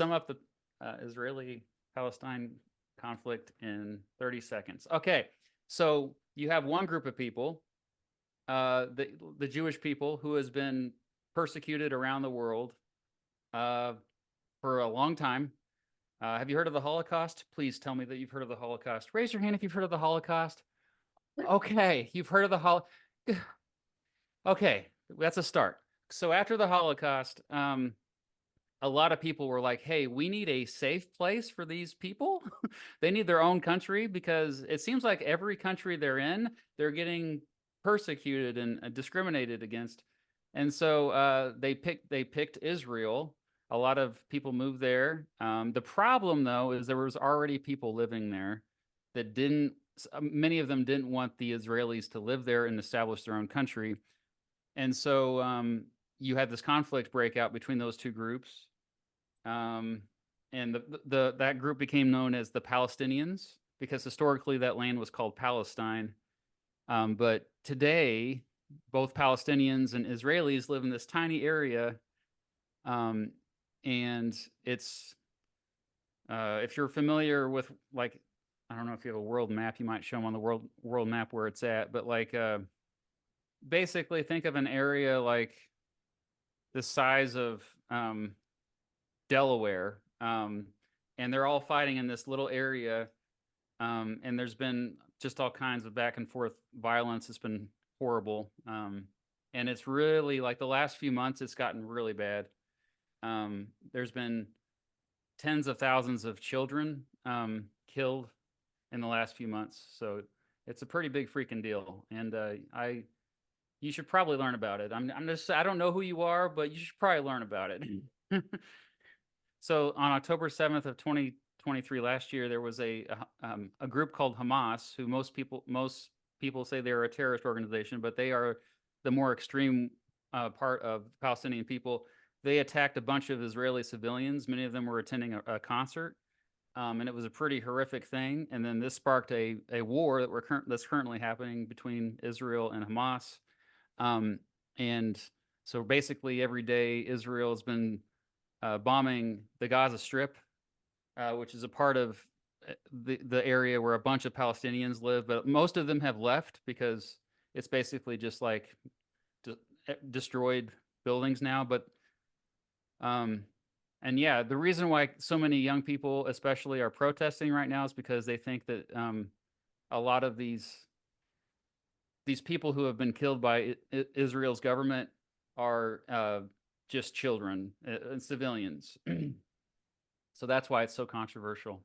sum up the Israeli-Palestine conflict in 30 seconds. Okay, so you have one group of people, the Jewish people, who has been persecuted around the world for a long time. Have you heard of the Holocaust? Please tell me that you've heard of the Holocaust. Raise your hand if you've heard of the Holocaust. Okay, you've heard of the Holocaust. Okay, that's a start. So after the Holocaust, a lot of people were like, hey, we need a safe place for these people. They need their own country, because it seems like every country they're in, they're getting persecuted and discriminated against. And so they picked Israel. A lot of people moved there. The problem, though, is there was already people living there that many of them didn't want the Israelis to live there and establish their own country. And so you had this conflict break out between those two groups. And that group became known as the Palestinians, because historically that land was called Palestine. But today, both Palestinians and Israelis live in this tiny area. And it's, if you're familiar with, like, I don't know if you have a world map, you might show them on the world map where it's at, but like, basically think of an area like the size of Delaware, and they're all fighting in this little area, and there's been just all kinds of back and forth violence. It's been horrible, and it's really, like, the last few months it's gotten really bad. There's been tens of thousands of children killed in the last few months, so it's a pretty big freaking deal, and you should probably learn about it. I don't know who you are, but you should probably learn about it. So on October 7th of 2023, last year, there was a group called Hamas, who most people say they're a terrorist organization, but they are the more extreme part of Palestinian people. They attacked a bunch of Israeli civilians. Many of them were attending a concert, and it was a pretty horrific thing. And then this sparked a war that's currently happening between Israel and Hamas. And so basically every day Israel has been bombing the Gaza Strip, which is a part of the area where a bunch of Palestinians live, but most of them have left because it's basically just like destroyed buildings now. But and yeah, the reason why so many young people especially are protesting right now is because they think that a lot of these people who have been killed by Israel's government are just children and civilians. So that's why it's so controversial.